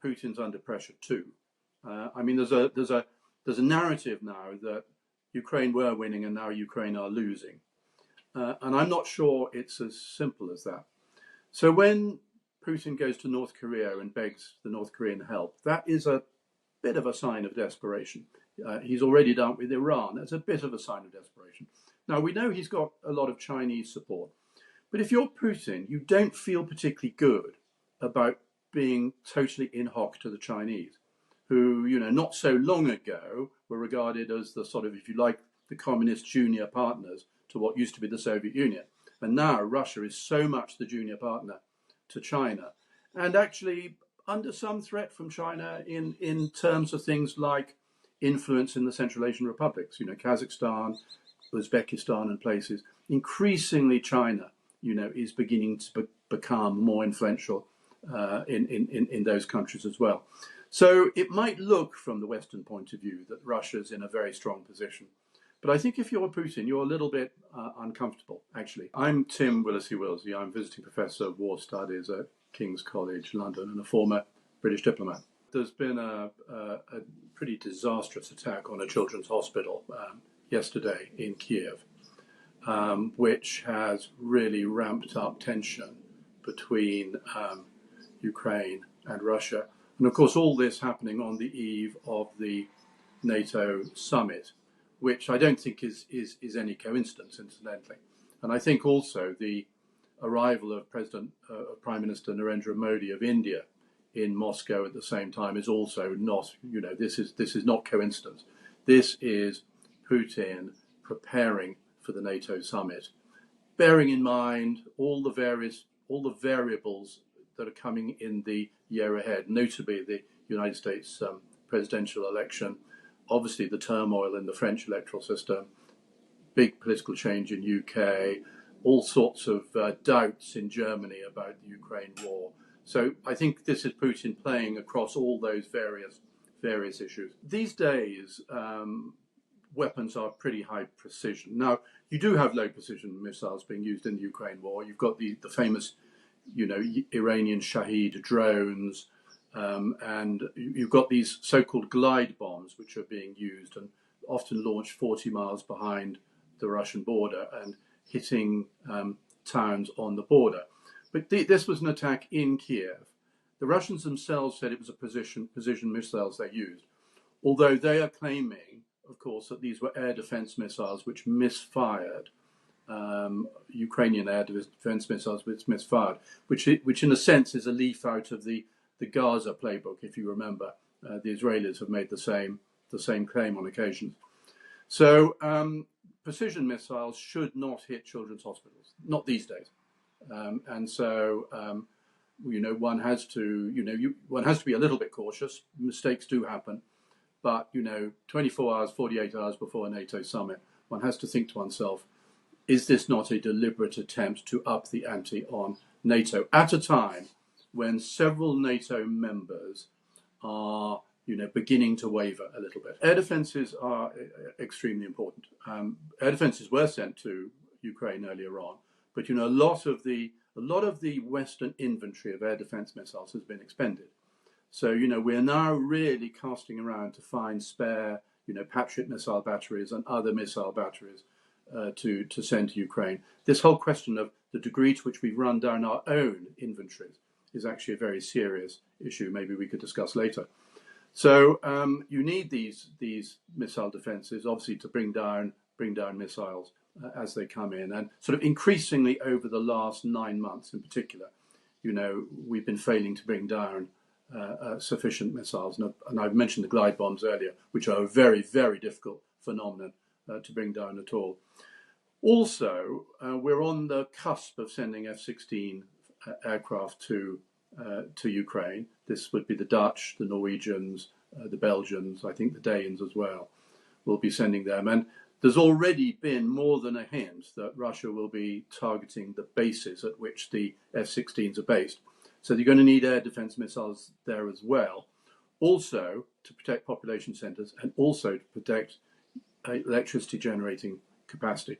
that Putin's under pressure too. I mean, there's a narrative now that Ukraine were winning and now Ukraine are losing, and I'm not sure it's as simple as that. So when Putin goes to North Korea and begs the North Korean help, that is a bit of a sign of desperation. He's already done it with Iran. That's a bit of a sign of desperation. Now, we know he's got a lot of Chinese support, but if you're Putin, you don't feel particularly good about being totally in hock to the Chinese, who, not so long ago were regarded as the sort of, if you like, the communist junior partners to what used to be the Soviet Union. And now Russia is so much the junior partner to China, and actually under some threat from China in terms of things like influence in the Central Asian republics, Kazakhstan, Uzbekistan and places. Increasingly China, is beginning to become more influential in those countries as well. So it might look from the Western point of view that Russia's in a very strong position. But I think if you're Putin, you're a little bit uncomfortable, actually. I'm Tim Willasey-Wilsey. I'm visiting professor of war studies at King's College, London, and a former British diplomat. There's been a pretty disastrous attack on a children's hospital yesterday in Kiev, which has really ramped up tension between Ukraine and Russia. And of course, all this happening on the eve of the Nato summit, which I don't think is any coincidence, incidentally. And I think also the arrival of Prime Minister Narendra Modi of India in Moscow at the same time is also not, this is not coincidence. This is Putin preparing for the NATO summit, bearing in mind all the variables that are coming in the year ahead, notably the United States presidential election, obviously the turmoil in the French electoral system, big political change in UK, all sorts of doubts in Germany about the Ukraine war. So I think this is Putin playing across all those various issues. These days, weapons are pretty high precision. Now, you do have low precision missiles being used in the Ukraine war. You've got the famous, Iranian Shahed drones, and you've got these so-called glide bombs which are being used and often launched 40 miles behind the Russian border and hitting towns on the border. But this was an attack in Kiev. The Russians themselves said it was a precision missiles they used, although they are claiming, of course, that these were air defense missiles which misfired, Ukrainian air defense missiles which misfired, which in a sense is a leaf out of the Gaza playbook, if you remember. The Israelis have made the same claim on occasions. So precision missiles should not hit children's hospitals, not these days. And so, one has to, one has to be a little bit cautious. Mistakes do happen, but 24 hours, 48 hours before a NATO summit, one has to think to oneself, is this not a deliberate attempt to up the ante on NATO at a time when several NATO members are, beginning to waver a little bit? Air defences are extremely important. Air defences were sent to Ukraine earlier on, but a lot of the Western inventory of air defence missiles has been expended. So we're now really casting around to find spare Patriot missile batteries and other missile batteries to send to Ukraine. This whole question of the degree to which we've run down our own inventories is actually a very serious issue. Maybe we could discuss later. So you need these missile defences, obviously, to bring down missiles as they come in, and sort of increasingly over the last 9 months in particular, we've been failing to bring down sufficient missiles. And I've mentioned the glide bombs earlier, which are a very, very difficult phenomenon to bring down at all. Also, we're on the cusp of sending F-16 aircraft to Ukraine. This would be the Dutch, the Norwegians, the Belgians, I think the Danes as well, will be sending them. And there's already been more than a hint that Russia will be targeting the bases at which the F-16s are based. So you're going to need air defense missiles there as well, also to protect population centers and also to protect electricity generating capacity.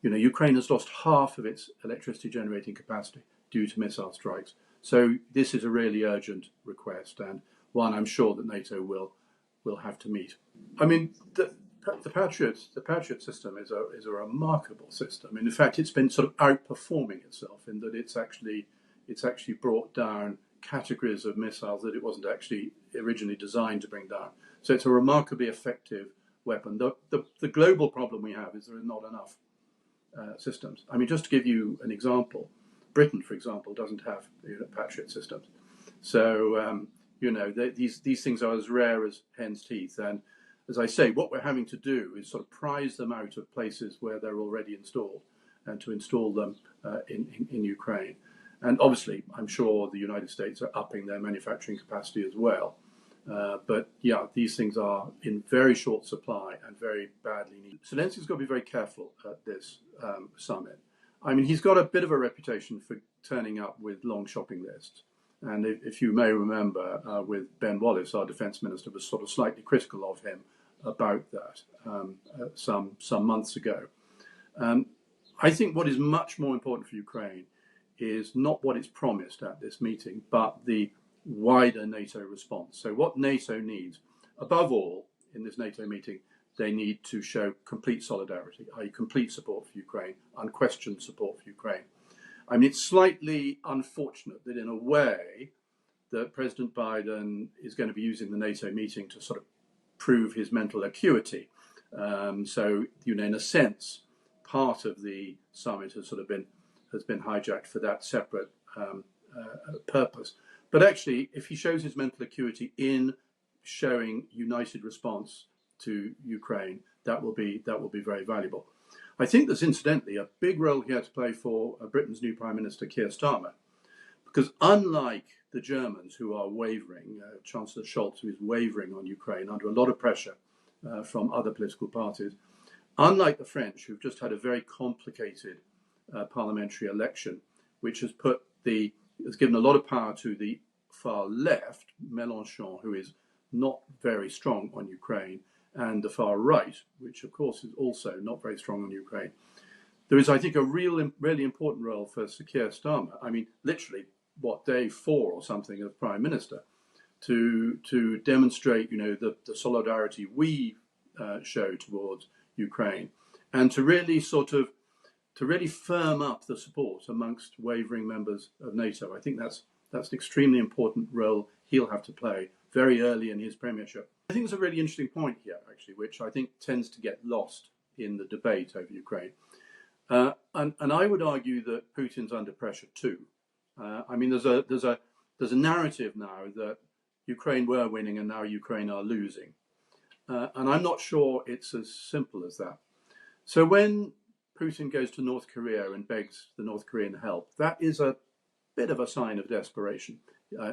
Ukraine has lost half of its electricity generating capacity due to missile strikes. So this is a really urgent request, and one I'm sure that NATO will have to meet. I mean, the Patriot system is a remarkable system. In fact, it's been sort of outperforming itself in that it's actually brought down categories of missiles that it wasn't actually originally designed to bring down. So it's a remarkably effective weapon. The global problem we have is there is not enough systems. I mean, just to give you an example, Britain, for example, doesn't have Patriot systems. So these things are as rare as hen's teeth. And as I say, what we're having to do is sort of prize them out of places where they're already installed, and to install them in Ukraine. And obviously, I'm sure the United States are upping their manufacturing capacity as well. But yeah, these things are in very short supply and very badly needed. Zelensky's got to be very careful at this summit. I mean, he's got a bit of a reputation for turning up with long shopping lists. And if you may remember, with Ben Wallace, our defence minister, was sort of slightly critical of him about that some months ago. I think what is much more important for Ukraine is not what is promised at this meeting, but the wider NATO response. So what NATO needs, above all, in this NATO meeting, they need to show complete solidarity, i.e. complete support for Ukraine, unquestioned support for Ukraine. I mean, it's slightly unfortunate that in a way that President Biden is going to be using the NATO meeting to sort of prove his mental acuity. So, in a sense, part of the summit has been hijacked for that separate purpose. But actually, if he shows his mental acuity in showing united response to Ukraine, that will be very valuable. I think there's incidentally a big role here to play for Britain's new Prime Minister, Keir Starmer, because unlike the Germans who are wavering, Chancellor Scholz, who is wavering on Ukraine under a lot of pressure from other political parties, unlike the French, who've just had a very complicated parliamentary election, which has given a lot of power to the far left, Mélenchon, who is not very strong on Ukraine, and the far right, which of course is also not very strong on Ukraine. There is, I think, a really important role for Sir Keir Starmer. I mean, literally, day 4 or something of Prime Minister, to demonstrate, the solidarity we show towards Ukraine, and to really firm up the support amongst wavering members of NATO. I think that's an extremely important role he'll have to play very early in his premiership. I think there's a really interesting point here, actually, which I think tends to get lost in the debate over Ukraine. And I would argue that Putin's under pressure too. I mean, there's a narrative now that Ukraine were winning and now Ukraine are losing, and I'm not sure it's as simple as that. So when Putin goes to North Korea and begs the North Korean help, that is a bit of a sign of desperation.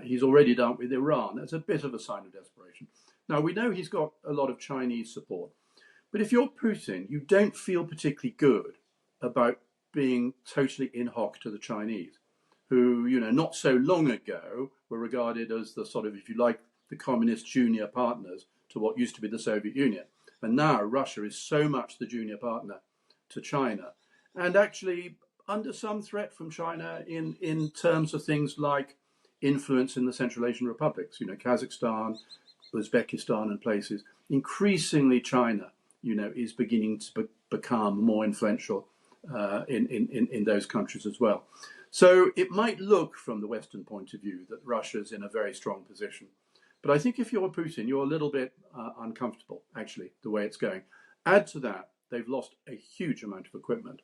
He's already done it with Iran. That's a bit of a sign of desperation. Now, we know he's got a lot of Chinese support, but if you're Putin, you don't feel particularly good about being totally in hock to the Chinese, who, not so long ago were regarded as the sort of, if you like, the communist junior partners to what used to be the Soviet Union. And now Russia is so much the junior partner to China, and actually under some threat from China in terms of things like influence in the Central Asian republics, Kazakhstan, Uzbekistan and places. Increasingly China, is beginning to become more influential in those countries as well. So it might look from the Western point of view that Russia's in a very strong position. But I think if you're Putin, you're a little bit uncomfortable, actually, the way it's going. Add to that, they've lost a huge amount of equipment.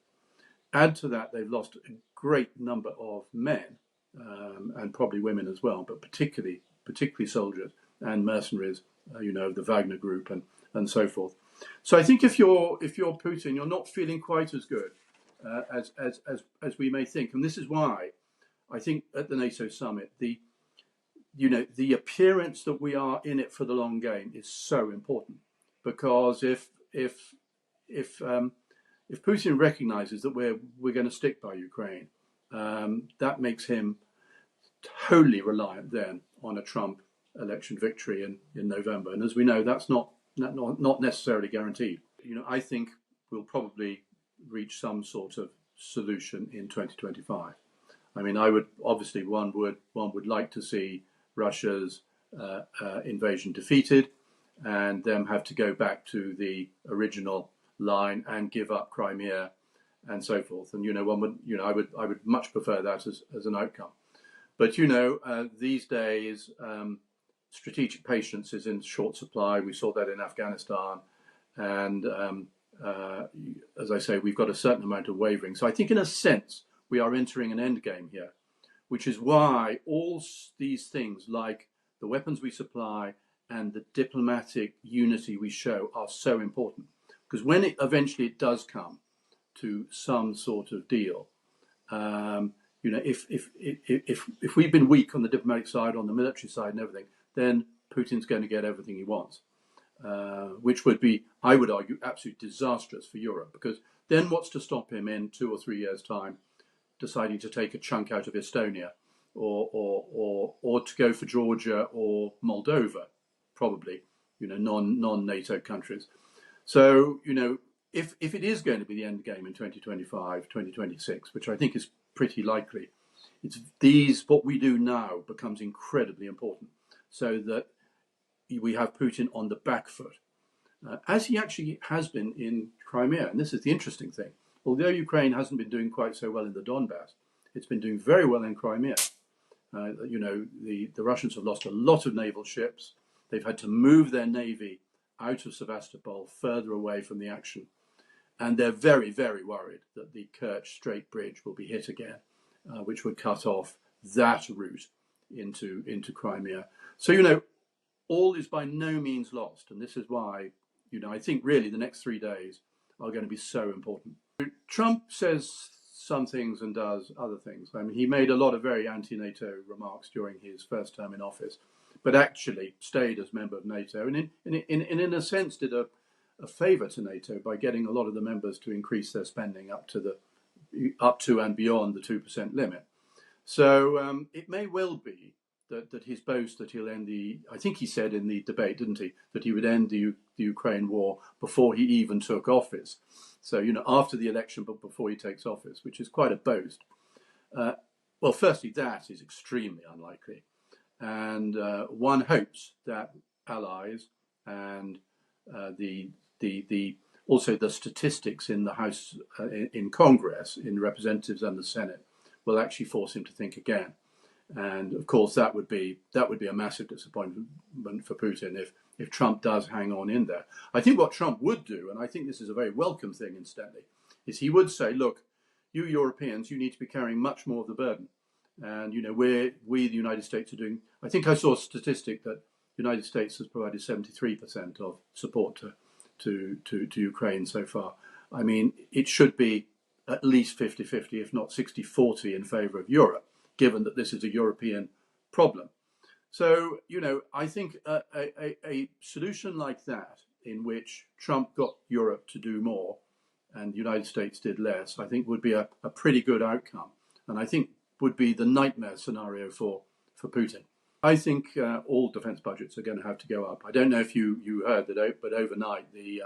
Add to that, they've lost a great number of men, and probably women as well, but particularly soldiers and mercenaries, the Wagner group and so forth. So I think if you're Putin, you're not feeling quite as good as we may think, and this is why I think at the NATO summit the appearance that we are in it for the long game is so important, because if Putin recognises that we're going to stick by Ukraine, that makes him wholly reliant then on a Trump election victory in November. And as we know, that's not necessarily guaranteed. I think we'll probably reach some sort of solution in 2025. I mean, I would obviously one would like to see Russia's invasion defeated, and them have to go back to the original line and give up Crimea and so forth. And I would much prefer that as an outcome. But these days, strategic patience is in short supply. We saw that in Afghanistan, and as I say, we've got a certain amount of wavering. So I think, in a sense, we are entering an endgame here, which is why all these things, like the weapons we supply and the diplomatic unity we show, are so important. Because when eventually it does come to some sort of deal, if we've been weak on the diplomatic side, on the military side, and everything, then Putin's going to get everything he wants, which would be, I would argue, absolutely disastrous for Europe. Because then what's to stop him in 2 or 3 years' time deciding to take a chunk out of Estonia, or to go for Georgia or Moldova, probably, non-NATO countries. So, if it is going to be the end game in 2025, 2026, which I think is pretty likely, what we do now becomes incredibly important, so that we have Putin on the back foot, as he actually has been in Crimea. And this is the interesting thing. Although Ukraine hasn't been doing quite so well in the Donbass, it's been doing very well in Crimea. The Russians have lost a lot of naval ships. They've had to move their navy out of Sevastopol, further away from the action. And they're very, very worried that the Kerch Strait Bridge will be hit again, which would cut off that route into Crimea. So, all is by no means lost. And this is why, I think really the next 3 days are going to be so important. Trump says some things and does other things. I mean, he made a lot of very anti-NATO remarks during his first term in office, but actually stayed as member of NATO, and in a sense did a favour to NATO by getting a lot of the members to increase their spending up to and beyond the 2% limit. So it may well be that his boast that he'll end I think he said in the debate, didn't he, that he would end the Ukraine war before he even took office. So, after the election, but before he takes office, which is quite a boast. Well, firstly, that is extremely unlikely. And one hopes that allies and also the statistics in the House, in Congress, in Representatives and the Senate, will actually force him to think again. And of course, that would be a massive disappointment for Putin if Trump does hang on in there. I think what Trump would do, and I think this is a very welcome thing, incidentally, is he would say, look, you Europeans, you need to be carrying much more of the burden. And, we the United States are doing, I think I saw a statistic that the United States has provided 73% of support to Ukraine so far. I mean, it should be at least 50-50, if not 60-40 in favour of Europe, given that this is a European problem. So, I think a solution like that, in which Trump got Europe to do more and the United States did less, I think would be a pretty good outcome. And I think would be the nightmare scenario for Putin. I think all defence budgets are going to have to go up. I don't know if you heard that, but overnight the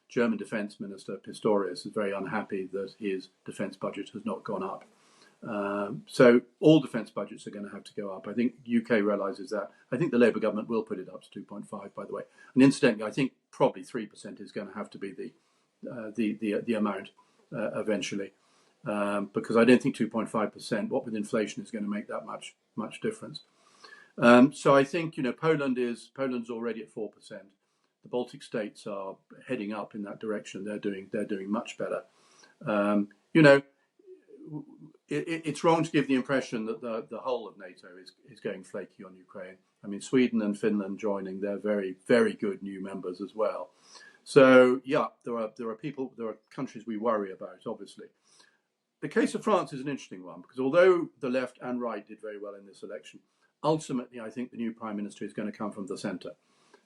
German Defence Minister Pistorius is very unhappy that his defence budget has not gone up. So all defence budgets are going to have to go up. I think UK realises that. I think the Labour government will put it up to 2.5, by the way. And incidentally, I think probably 3% is going to have to be the amount eventually, because I don't think 2.5%, what with inflation, is going to make that much difference. So I think Poland's already at 4%. The Baltic states are heading up in that direction. They're doing much better. It's wrong to give the impression that the whole of NATO is going flaky on Ukraine. I mean, Sweden and Finland joining, they're very, very good new members as well. So yeah, there are countries we worry about, obviously. The case of France is an interesting one, because although the left and right did very well in this election, ultimately I think the new prime minister is going to come from the centre.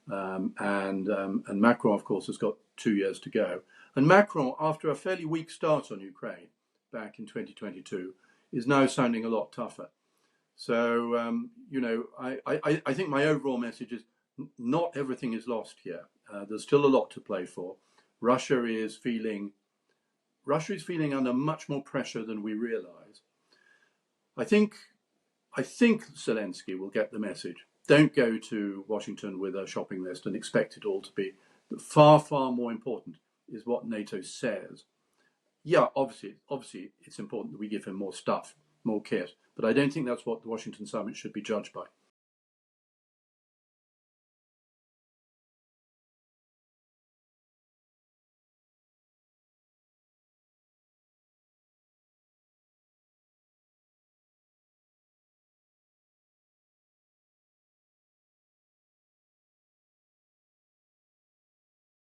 And Macron, of course, has got 2 years to go. And Macron, after a fairly weak start on Ukraine back in 2022, is now sounding a lot tougher. So, I think my overall message is not everything is lost here. There's still a lot to play for. Russia is feeling under much more pressure than we realise. I think Zelensky will get the message. Don't go to Washington with a shopping list and expect it all to be. Far, far more important is what NATO says. Yeah, obviously, it's important that we give him more stuff, more kit, but I don't think that's what the Washington summit should be judged by.